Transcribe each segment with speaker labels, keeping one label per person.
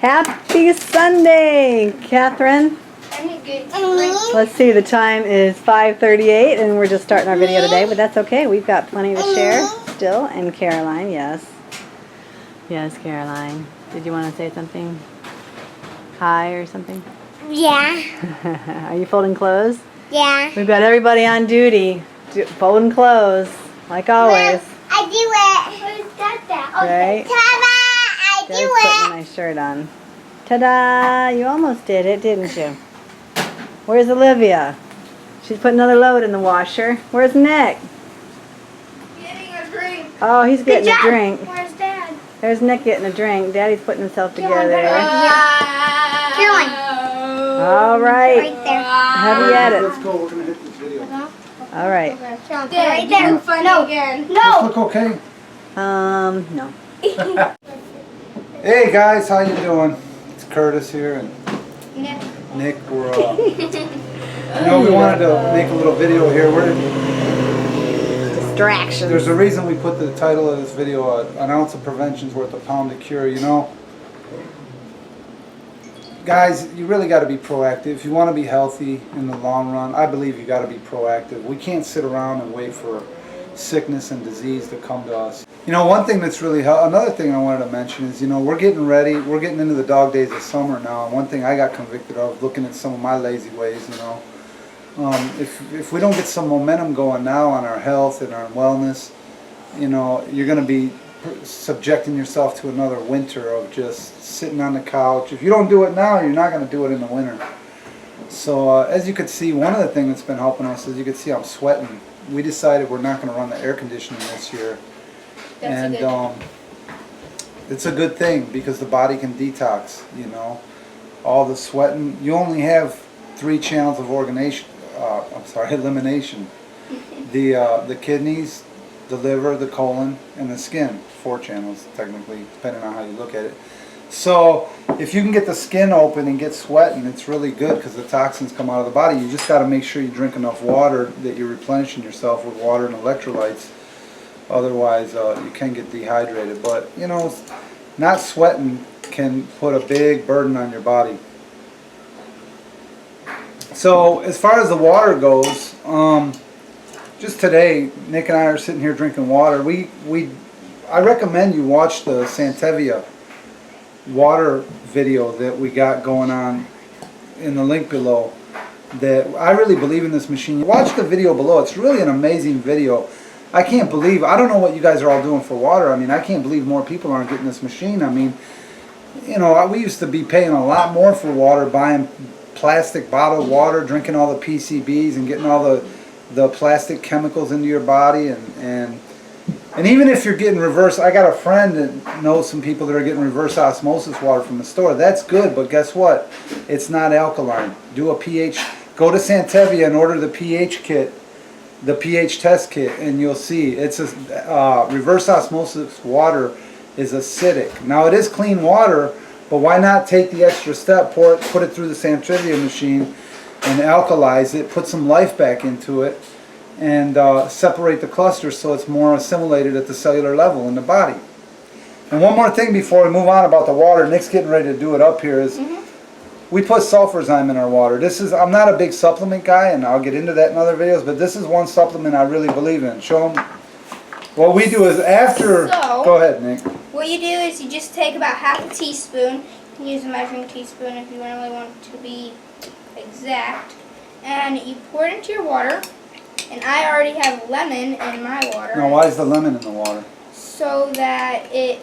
Speaker 1: Happy Sunday, Catherine. Let's see, the time is 5:38 and we're just starting our video today, but that's okay. We've got plenty to share still. And Caroline, yes. Yes, Caroline. Did you want to say something? Hi or something?
Speaker 2: Yeah.
Speaker 1: Are you folding clothes?
Speaker 2: Yeah.
Speaker 1: We've got everybody on duty. Folding clothes, like always.
Speaker 2: I do it. Who's got that?
Speaker 1: Right?
Speaker 2: Ta-da! I do
Speaker 1: Dad's putting a
Speaker 2: it.
Speaker 1: nice shirt on. Ta-da! You almost did it, didn't you? Where's Olivia? She's putting another load in the washer. Where's Nick?
Speaker 3: Getting a drink.
Speaker 1: Oh, he's getting a drink.
Speaker 3: Where's Dad?
Speaker 1: There's Nick getting a drink. Daddy's putting himself together.
Speaker 2: Caroline.
Speaker 1: All right.
Speaker 2: Right there.
Speaker 1: Have you at it?
Speaker 4: Let's go. We're gonna hit this video.
Speaker 1: All right.
Speaker 2: Caroline,
Speaker 3: Dad,
Speaker 2: right there.
Speaker 3: you're funny again.
Speaker 4: Does
Speaker 2: No.
Speaker 4: this look okay?
Speaker 1: No.
Speaker 4: Hey guys, how you doing? It's Curtis here and
Speaker 3: Nick.
Speaker 4: Nick. We're we wanted to make a little video here.
Speaker 1: Distraction.
Speaker 4: There's a reason we put the title of this video, an ounce of prevention's worth a pound of cure. You know, guys, you really got to be proactive. If you want to be healthy in the long run, I believe you got to be proactive. We can't sit around and wait for sickness and disease to come to us. You know, one thing that's really another thing I wanted to mention is, you know, we're getting ready. We're getting into the dog days of summer now. And one thing I got convicted of, looking at some of my lazy ways, you know, if we don't get some momentum going now on our health and our wellness, you know, you're going to be subjecting yourself to another winter of just sitting on the couch. If you don't do it now, you're not going to do it in the winter. So as you could see, one of the things that's been helping us is you could see I'm sweating. We decided we're not going to run the air conditioning this year. And it's a good thing because the body can detox, you know. All the sweating, you only have 3 channels of elimination. The kidneys, the liver, the colon, and the skin. 4 channels technically, depending on how you look at it. So if you can get the skin open and get sweating, it's really good because the toxins come out of the body. You just got to make sure you drink enough water, that you're replenishing yourself with water and electrolytes. Otherwise, you can get dehydrated. But, you know, not sweating can put a big burden on your body. So, as far as the water goes, just today, Nick and I are sitting here drinking water. I recommend you watch the Santevia water video that we got going on in the link below. That I really believe in this machine. Watch the video below. It's really an amazing video. I can't believe, I don't know what you guys are all doing for water. I mean, I can't believe more people aren't getting this machine. I mean, you know, we used to be paying a lot more for water, buying plastic bottled water, drinking all the PCBs and getting all the plastic chemicals into your body. And even if you're getting reverse, I got a friend that knows some people that are getting reverse osmosis water from the store. That's good, but guess what? It's not alkaline. Do a pH, go to Santevia and order the pH kit. The pH test kit, and you'll see it's a reverse osmosis water is acidic. Now it is clean water, but why not take the extra step, put it through the Santevia machine and alkalize it, put some life back into it, and separate the clusters so it's more assimilated at the cellular level in the body. And one more thing before we move on about the water, Nick's getting ready to do it up here, is we put sulfurzyme in our water. I'm not a big supplement guy, and I'll get into that in other videos, but this is one supplement I really believe in. Show them. What we do is after... Go ahead, Nick.
Speaker 3: What you do is you just take about half a teaspoon. You can use a measuring teaspoon if you really want it to be exact. And you pour it into your water. And I already have lemon in my water.
Speaker 4: Now, why is the lemon in the water?
Speaker 3: So that it...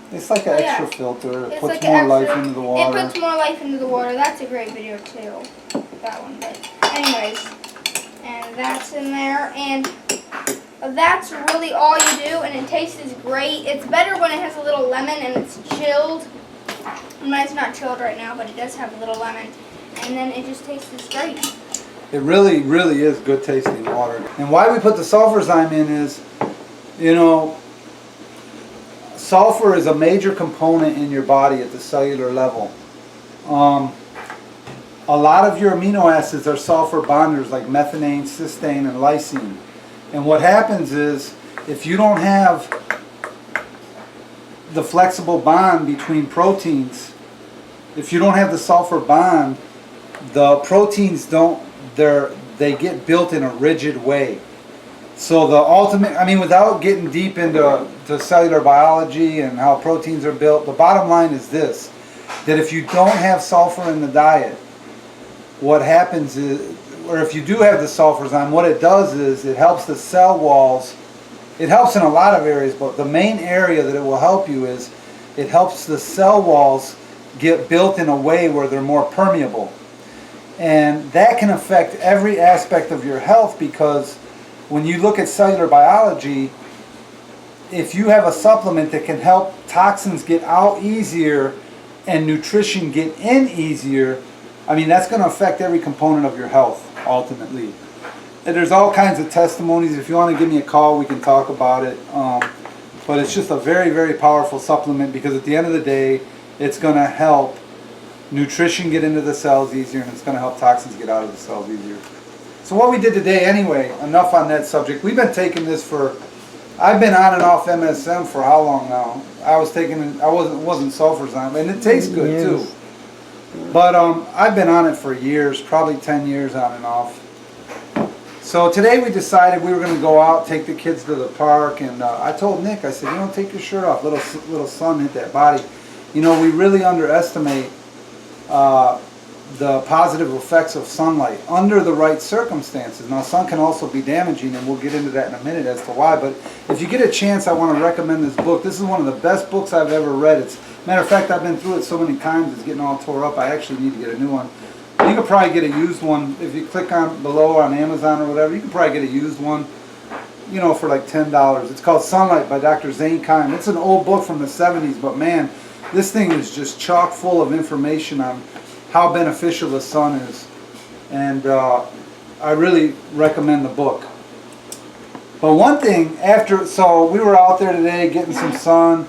Speaker 4: It's like an extra filter. It
Speaker 3: It's
Speaker 4: puts
Speaker 3: like
Speaker 4: more
Speaker 3: an
Speaker 4: life
Speaker 3: extra,
Speaker 4: into the water.
Speaker 3: It puts more life into the water. That's a great video too. That one. But anyways, and that's in there. And that's really all you do. And it tastes great. It's better when it has a little lemon and it's chilled. Mine's not chilled right now, but it does have a little lemon. And then it just tastes great.
Speaker 4: It really, really is good tasting water. And why we put the sulfurzyme in is, you know, sulfur is a major component in your body at the cellular level. A lot of your amino acids are sulfur bonders like methionine, cysteine, and lysine. And what happens is, if you don't have the flexible bond between proteins. If you don't have the sulfur bond, the proteins they get built in a rigid way. So the ultimate, I mean, without getting deep into cellular biology and how proteins are built, the bottom line is this, that if you don't have sulfur in the diet, what happens is, or if you do have the sulfurs, what it does is it helps the cell walls. It helps in a lot of areas, but the main area that it will help you is it helps the cell walls get built in a way where they're more permeable. And that can affect every aspect of your health, because when you look at cellular biology, if you have a supplement that can help toxins get out easier and nutrition get in easier, I mean, that's going to affect every component of your health, ultimately. And there's all kinds of testimonies. If you want to give me a call, we can talk about it. But it's just a very, very powerful supplement, because at the end of the day, it's going to help nutrition get into the cells easier, and it's going to help toxins get out of the cells easier. So what we did today, anyway, enough on that subject. We've been taking this I've been on and off MSM for how long now? I wasn't Sulfurzyme, and it tastes good too. But I've been on it for years, probably 10 years on and off. So today we decided we were going to go out, take the kids to the park, and I told Nick, I said, take your shirt off, little sun hit that body. We really underestimate the positive effects of sunlight under the right circumstances. Now, sun can also be damaging, and we'll get into that in a minute as to why. But if you get a chance, I want to recommend this book. This is one of the best books I've ever read. Matter of fact, I've been through it so many times, it's getting all tore up. I actually need to get a new one. You could probably get a used one if you click on below on Amazon or whatever. You could probably get a used one, for like $10. It's called Sunlight by Dr. Zane Keim. It's an old book from the 70s, but man, this thing is just chock full of information on how beneficial the sun is, and I really recommend the book. But one thing, so we were out there today getting some sun.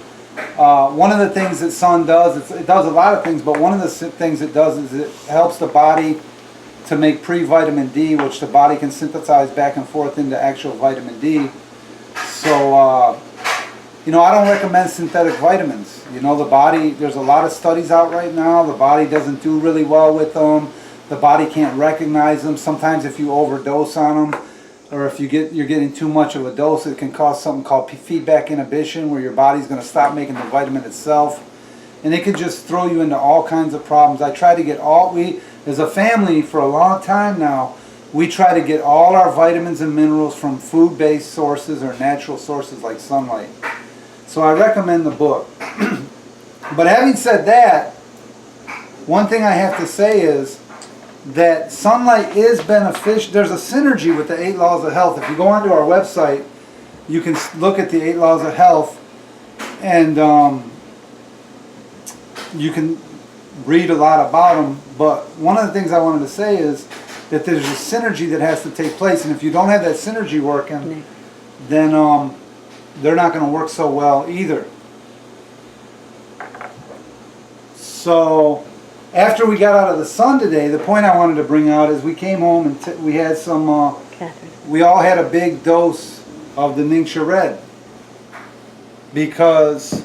Speaker 4: One of the things that sun does, it does a lot of things, but one of the things it does is it helps the body to make pre-vitamin D, which the body can synthesize back and forth into actual vitamin D. So, I don't recommend synthetic vitamins. The body, there's a lot of studies out right now. The body doesn't do really well with them. The body can't recognize them. Sometimes if you overdose on them, or if you're getting too much of a dose, it can cause something called feedback inhibition, where your body's going to stop making the vitamin itself. And it can just throw you into all kinds of problems. I try to get as a family for a long time now, we try to get all our vitamins and minerals from food-based sources or natural sources like sunlight. So I recommend the book. But having said that, one thing I have to say is that sunlight is beneficial. There's a synergy with the 8 Laws of Health. If you go onto our website, you can look at the 8 Laws of Health, and you can read a lot about them. But one of the things I wanted to say is that there's a synergy that has to take place, and if you don't have that synergy working, then they're not going to work so well either. So after we got out of the sun today, the point I wanted to bring out is we came home and we had some, we all had a big dose of the Ningxia Red. Because,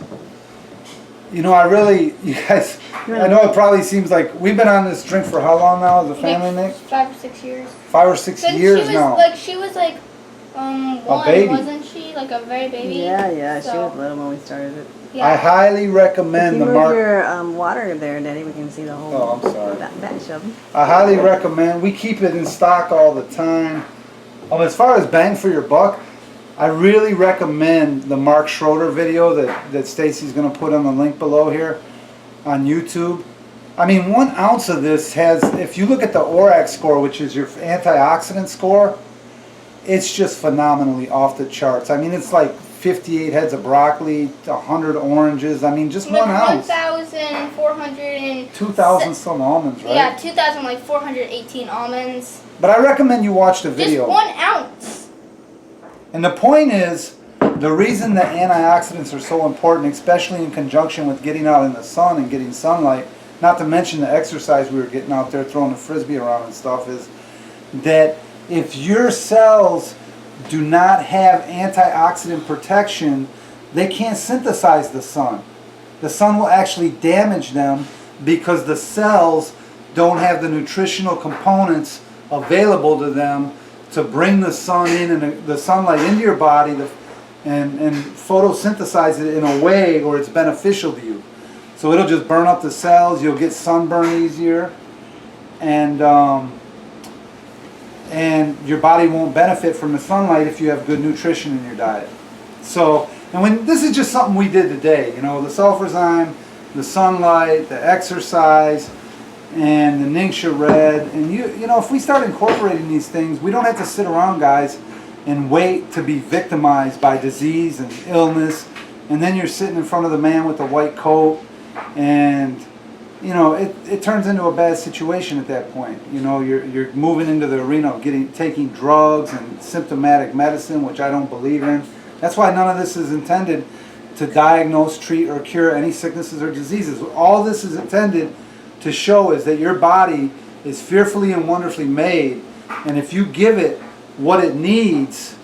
Speaker 4: you guys, I know it probably seems like, we've been on this drink for how long now as a family, Nick?
Speaker 3: 5 or 6 years.
Speaker 4: 5 or 6 years now.
Speaker 3: She was like, one,
Speaker 4: baby.
Speaker 3: Wasn't she? Like a very baby?
Speaker 1: Yeah, she was little when we started it.
Speaker 3: Yeah.
Speaker 4: I highly recommend the
Speaker 1: Move your water there, Daddy. We can see the whole.
Speaker 4: Oh, I'm sorry.
Speaker 1: Batch of them.
Speaker 4: I highly recommend. We keep it in stock all the time. As far as bang for your buck, I really recommend the Mark Schroeder video that Stacy's going to put on the link below here on YouTube. I mean, 1 ounce of this has, if you look at the ORAC score, which is your antioxidant score, it's just phenomenally off the charts. I mean, it's like 58 heads of broccoli, 100 oranges. I mean, just 1 ounce.
Speaker 3: 1,400
Speaker 4: 2,000 some almonds, right?
Speaker 3: Yeah, 2,418 almonds.
Speaker 4: But I recommend you watch the video.
Speaker 3: Just 1 ounce.
Speaker 4: And the point is, the reason that antioxidants are so important, especially in conjunction with getting out in the sun and getting sunlight, not to mention the exercise we were getting out there, throwing the frisbee around and stuff, is that if your cells do not have antioxidant protection, they can't synthesize the sun. The sun will actually damage them because the cells don't have the nutritional components available to them to bring the sun in and the sunlight into your body and photosynthesize it in a way where it's beneficial to you. So it'll just burn up the cells, you'll get sunburn easier, and your body won't benefit from the sunlight if you have good nutrition in your diet. So, and this is just something we did today, you know, the sulfurzyme, the sunlight, the exercise, and the Ningxia Red. And you know, if we start incorporating these things, we don't have to sit around, guys, and wait to be victimized by disease and illness. And then you're sitting in front of the man with the white coat, and you know, it turns into a bad situation at that point. You know, you're moving into the arena of taking drugs and symptomatic medicine, which I don't believe in. That's why none of this is intended to diagnose, treat, or cure any sicknesses or diseases. All this is intended to show is that your body is fearfully and wonderfully made, and if you give it what it needs,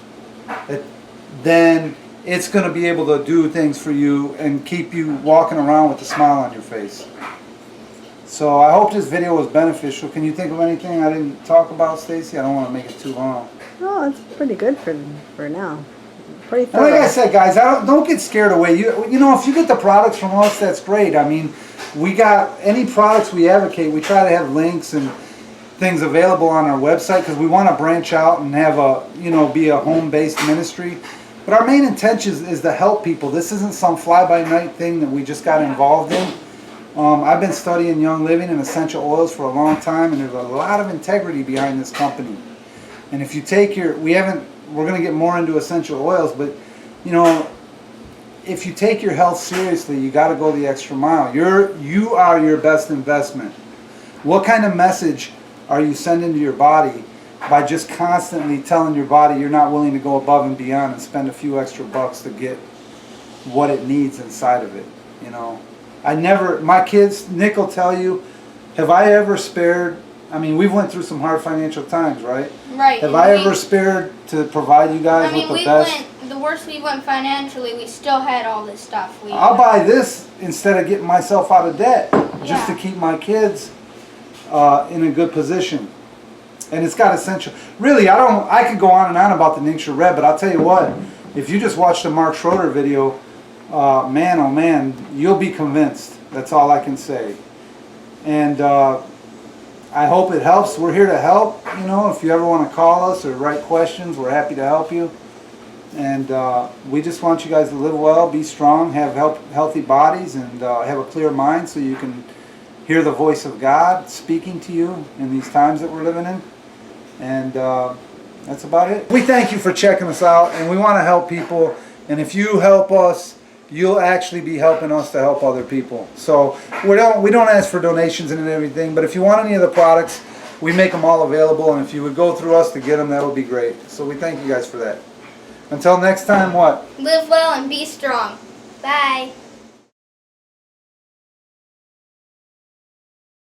Speaker 4: then it's going to be able to do things for you and keep you walking around with a smile on your face. So I hope this video was beneficial. Can you think of anything I didn't talk about, Stacy? I don't want to make it too long.
Speaker 1: Oh, it's pretty good for now. Pretty
Speaker 4: And
Speaker 1: thorough.
Speaker 4: like I said, guys, don't get scared away. You know, if you get the products from us, that's great. I mean, we got any products we advocate, we try to have links and things available on our website because we want to branch out and have a, you know, be a home-based ministry. But our main intention is to help people. This isn't some fly-by-night thing that we just got involved in. I've been studying Young Living and essential oils for a long time, and there's a lot of integrity behind this company. And if you take we're going to get more into essential oils, but you know, if you take your health seriously, you got to go the extra mile. You are your best investment. What kind of message are you sending to your body by just constantly telling your body you're not willing to go above and beyond and spend a few extra bucks to get what it needs inside of it? You know, my kids, Nick will tell you, have I ever spared? I mean, we've went through some hard financial times, right?
Speaker 3: Right.
Speaker 4: Have I ever spared to provide you guys with the best?
Speaker 3: The worst we went financially, we still had all this stuff.
Speaker 4: I'll buy this instead of getting myself out of debt just to keep my kids in a good position. And it's got essential. Really, I could go on and on about the Ningxia Red, but I'll tell you what, if you just watch the Mark Schroeder video, man, oh man, you'll be convinced. That's all I can say. And I hope it helps. We're here to help. You know, if you ever want to call us or write questions, we're happy to help you. And we just want you guys to live well, be strong, have healthy bodies, and have a clear mind so you can hear the voice of God speaking to you in these times that we're living in. And that's about it. We thank you for checking us out, and we want to help people. And if you help us, you'll actually be helping us to help other people. So we don't ask for donations and everything, but if you want any of the products, we make them all available, and if you would go through us to get them, that would be great. So we thank you guys for that. Until next time, what?
Speaker 3: Live well and be strong. Bye.